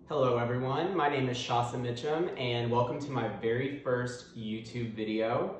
Hello everyone, my name is Shasa Mitchum and welcome to my very first YouTube video.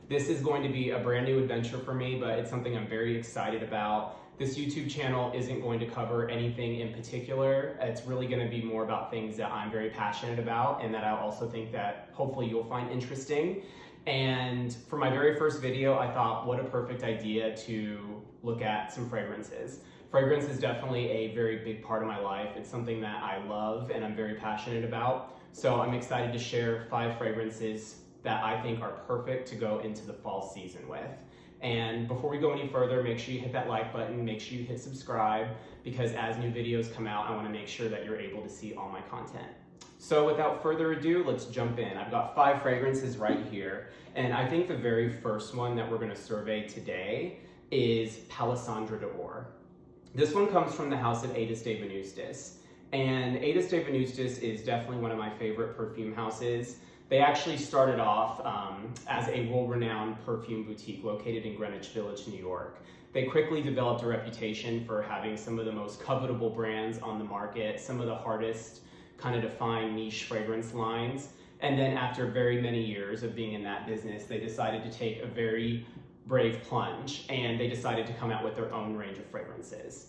This is going to be a brand new adventure for me, but it's something I'm very excited about. This YouTube channel isn't going to cover anything in particular. It's really going to be more about things that I'm very passionate about and that I also think that hopefully you'll find interesting. And for my very first video, I thought what a perfect idea to look at some fragrances. Fragrance is definitely a very big part of my life. It's something that I love and I'm very passionate about. So I'm excited to share 5 fragrances that I think are perfect to go into the fall season with. And before we go any further, make sure you hit that like button, make sure you hit subscribe, because as new videos come out, I want to make sure that you're able to see all my content. So without further ado, let's jump in. I've got 5 fragrances right here, and I think the very first one that we're going to survey today is Palisandre d'Or. This one comes from the house of Aedes de Venustas, and Aedes de Venustas is definitely one of my favorite perfume houses. They actually started off as a world-renowned perfume boutique located in Greenwich Village, New York. They quickly developed a reputation for having some of the most covetable brands on the market, some of the hardest kind of defined niche fragrance lines. And then after very many years of being in that business, they decided to take a very brave plunge and they decided to come out with their own range of fragrances.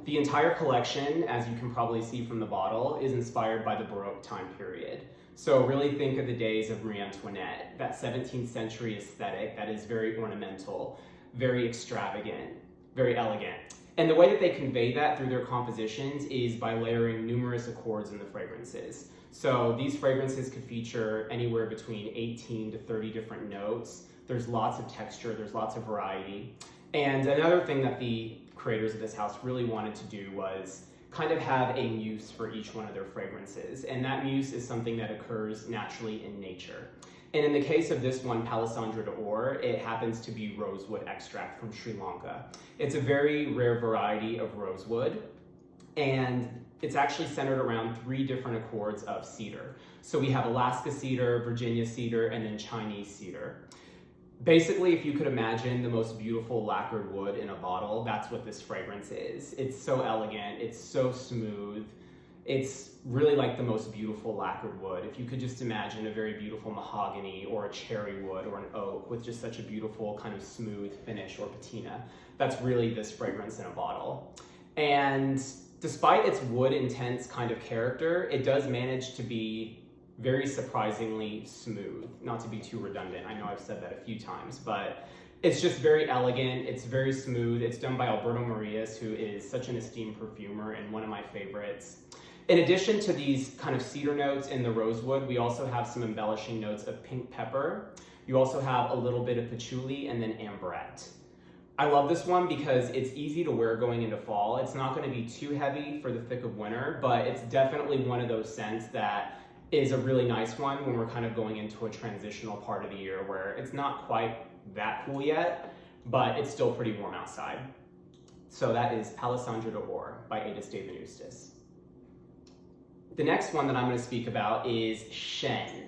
The entire collection, as you can probably see from the bottle, is inspired by the Baroque time period. So really think of the days of Marie Antoinette, that 17th century aesthetic that is very ornamental, very extravagant, very elegant. And the way that they convey that through their compositions is by layering numerous accords in the fragrances. So these fragrances could feature anywhere between 18 to 30 different notes. There's lots of texture, there's lots of variety. And another thing that the creators of this house really wanted to do was kind of have a muse for each one of their fragrances. And that muse is something that occurs naturally in nature. And in the case of this one, Palisandre d'Or, it happens to be rosewood extract from Sri Lanka. It's a very rare variety of rosewood, and it's actually centered around 3 different accords of cedar. So we have Alaska cedar, Virginia cedar, and then Chinese cedar. Basically, if you could imagine the most beautiful lacquered wood in a bottle, that's what this fragrance is. It's so elegant, it's so smooth. It's really like the most beautiful lacquered wood. If you could just imagine a very beautiful mahogany or a cherry wood or an oak with just such a beautiful kind of smooth finish or patina, that's really this fragrance in a bottle. And despite its wood intense kind of character, it does manage to be very surprisingly smooth. Not to be too redundant, I know I've said that a few times, but it's just very elegant, it's very smooth. It's done by Alberto Marias, who is such an esteemed perfumer and one of my favorites. In addition to these kind of cedar notes in the rosewood, we also have some embellishing notes of pink pepper. You also have a little bit of patchouli and then amberette. I love this one because it's easy to wear going into fall. It's not going to be too heavy for the thick of winter, but it's definitely one of those scents that is a really nice one when we're kind of going into a transitional part of the year where it's not quite that cool yet, but it's still pretty warm outside. So that is Palisandre d'Or by Aedes de Venustas. The next one that I'm going to speak about is Chêne.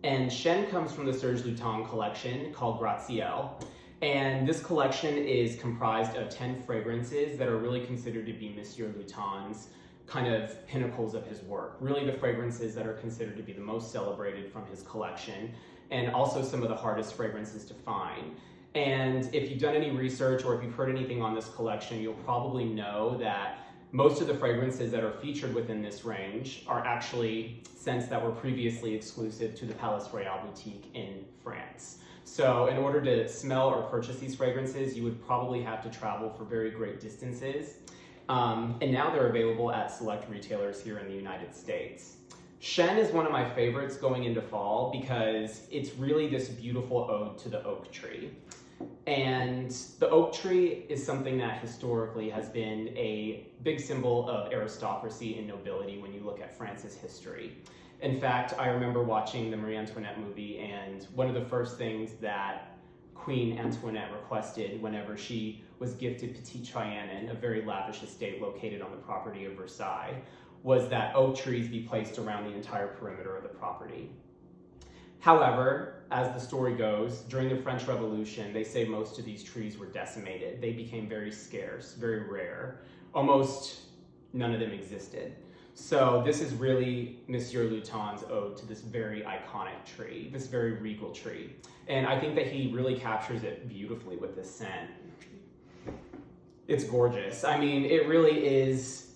And Chêne comes from the Serge Lutens collection called Gratte-Ciel. And this collection is comprised of 10 fragrances that are really considered to be Monsieur Lutens' kind of pinnacles of his work. Really the fragrances that are considered to be the most celebrated from his collection, and also some of the hardest fragrances to find. And if you've done any research or if you've heard anything on this collection, you'll probably know that most of the fragrances that are featured within this range are actually scents that were previously exclusive to the Palais Royal boutique in France. So in order to smell or purchase these fragrances, you would probably have to travel for very great distances. And now they're available at select retailers here in the United States. Chêne is one of my favorites going into fall because it's really this beautiful ode to the oak tree. And the oak tree is something that historically has been a big symbol of aristocracy and nobility when you look at France's history. In fact, I remember watching the Marie Antoinette movie, and one of the first things that Queen Antoinette requested whenever she was gifted Petite Trianon, a very lavish estate located on the property of Versailles, was that oak trees be placed around the entire perimeter of the property. However, as the story goes, during the French Revolution, they say most of these trees were decimated. They became very scarce, very rare. Almost none of them existed. So this is really Monsieur Lutens' ode to this very iconic tree, this very regal tree. And I think that he really captures it beautifully with this scent. It's gorgeous. I mean, it really is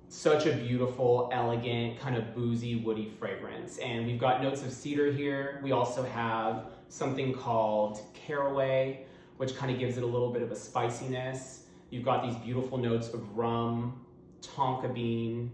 such a beautiful, elegant, kind of boozy, woody fragrance. And we've got notes of cedar here. We also have something called caraway, which kind of gives it a little bit of a spiciness. You've got these beautiful notes of rum, tonka bean.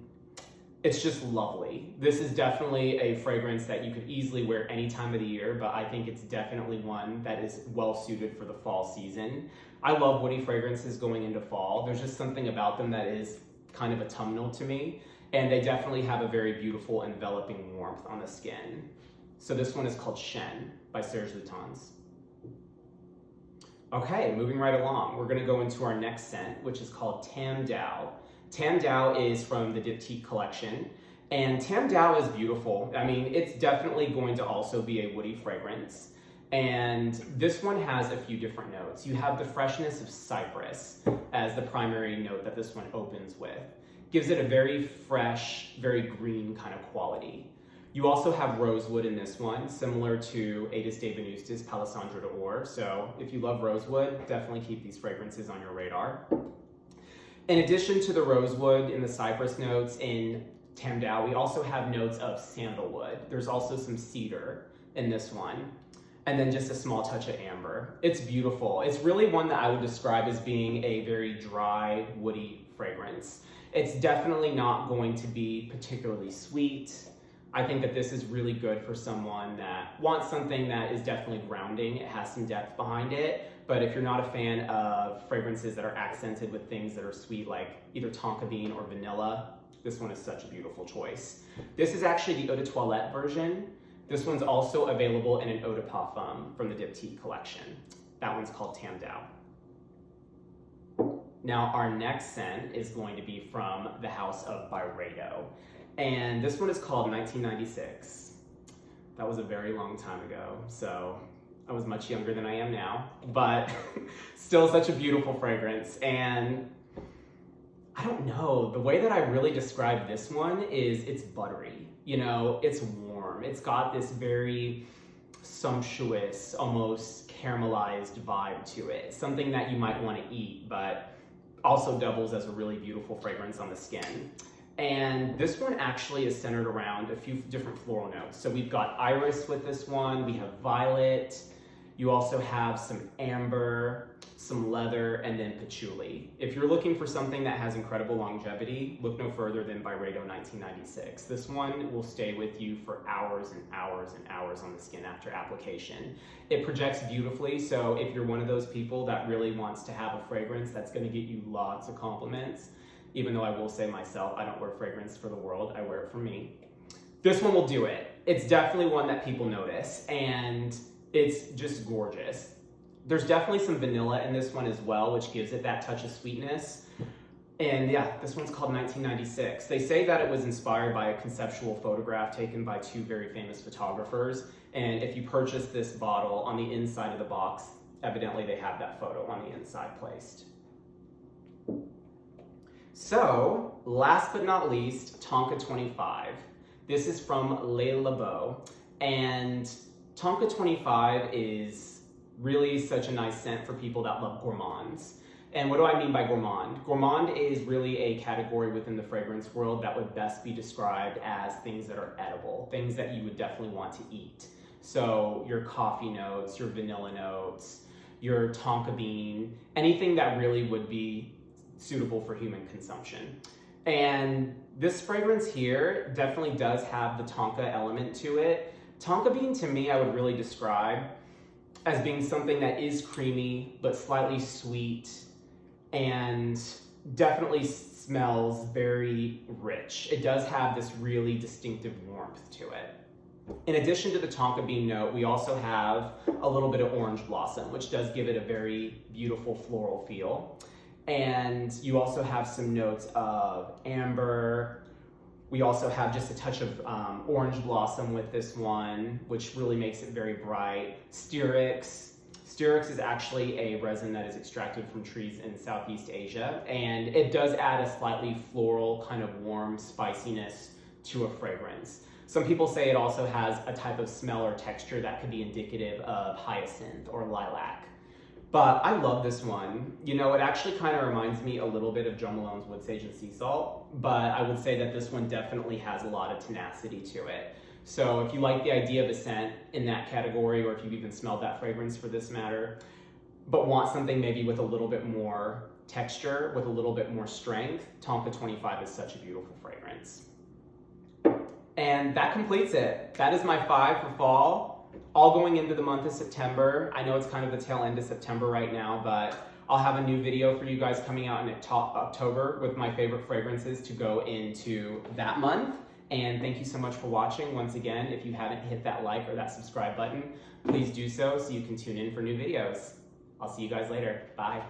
It's just lovely. This is definitely a fragrance that you could easily wear any time of the year, but I think it's definitely one that is well suited for the fall season. I love woody fragrances going into fall. There's just something about them that is kind of autumnal to me, and they definitely have a very beautiful enveloping warmth on the skin. So this one is called Chêne by Serge Lutens. Okay, moving right along, we're gonna go into our next scent, which is called Tam Dao. Tam Dao is from the Diptyque collection, and Tam Dao is beautiful. I mean, it's definitely going to also be a woody fragrance, and this one has a few different notes. You have the freshness of cypress as the primary note that this one opens with. Gives it a very fresh, very green kind of quality. You also have rosewood in this one, similar to Aedes de Venustas, Palisandro d'Or. So if you love rosewood, definitely keep these fragrances on your radar. In addition to the rosewood and the cypress notes in Tam Dao, we also have notes of sandalwood. There's also some cedar in this one, and then just a small touch of amber. It's beautiful. It's really one that I would describe as being a very dry, woody fragrance. It's definitely not going to be particularly sweet. I think that this is really good for someone that wants something that is definitely grounding. It has some depth behind it. But if you're not a fan of fragrances that are accented with things that are sweet, like either tonka bean or vanilla, this one is such a beautiful choice. This is actually the eau de toilette version. This one's also available in an eau de parfum from the Diptyque collection. That one's called Tam Dao. Now our next scent is going to be from the house of Byredo. And this one is called 1996. That was a very long time ago, so I was much younger than I am now, but still such a beautiful fragrance. And I don't know, the way that I really describe this one is it's buttery. You know, it's warm. It's got this very sumptuous, almost caramelized vibe to it. Something that you might want to eat, but also doubles as a really beautiful fragrance on the skin. And this one actually is centered around a few different floral notes. So we've got iris with this one, we have violet, you also have some amber, some leather, and then patchouli. If you're looking for something that has incredible longevity, look no further than Byredo 1996. This one will stay with you for hours and hours and hours on the skin after application. It projects beautifully, so if you're one of those people that really wants to have a fragrance that's gonna get you lots of compliments, even though I will say myself, I don't wear fragrance for the world, I wear it for me. This one will do it. It's definitely one that people notice, and it's just gorgeous. There's definitely some vanilla in this one as well, which gives it that touch of sweetness. And yeah, this one's called 1996. They say that it was inspired by a conceptual photograph taken by two very famous photographers. And if you purchase this bottle, on the inside of the box, evidently they have that photo on the inside placed. So, last but not least, Tonka 25. This is from Labo, and Tonka 25 is really such a nice scent for people that love gourmands. And what do I mean by gourmand? Gourmand is really a category within the fragrance world that would best be described as things that are edible, things that you would definitely want to eat. So your coffee notes, your vanilla notes, your tonka bean, anything that really would be suitable for human consumption. And this fragrance here definitely does have the tonka element to it. Tonka bean, to me, I would really describe as being something that is creamy, but slightly sweet, and definitely smells very rich. It does have this really distinctive warmth to it. In addition to the tonka bean note, we also have a little bit of orange blossom, which does give it a very beautiful floral feel. And you also have some notes of amber. We also have just a touch of orange blossom with this one, which really makes it very bright. Styrax, Styrax is actually a resin that is extracted from trees in Southeast Asia, and it does add a slightly floral, kind of warm spiciness to a fragrance. Some people say it also has a type of smell or texture that could be indicative of hyacinth or lilac. But I love this one. You know, it actually kind of reminds me a little bit of Jo Malone's Wood Sage and Sea Salt, but I would say that this one definitely has a lot of tenacity to it. So if you like the idea of a scent in that category, or if you've even smelled that fragrance for this matter, but want something maybe with a little bit more texture, with a little bit more strength, Tonka 25 is such a beautiful fragrance. And that completes it. That is my 5 for fall, all going into the month of September. I know it's kind of the tail end of September right now, but I'll have a new video for you guys coming out in October with my favorite fragrances to go into that month. And thank you so much for watching. Once again, if you haven't hit that like or that subscribe button, please do so you can tune in for new videos. I'll see you guys later. Bye.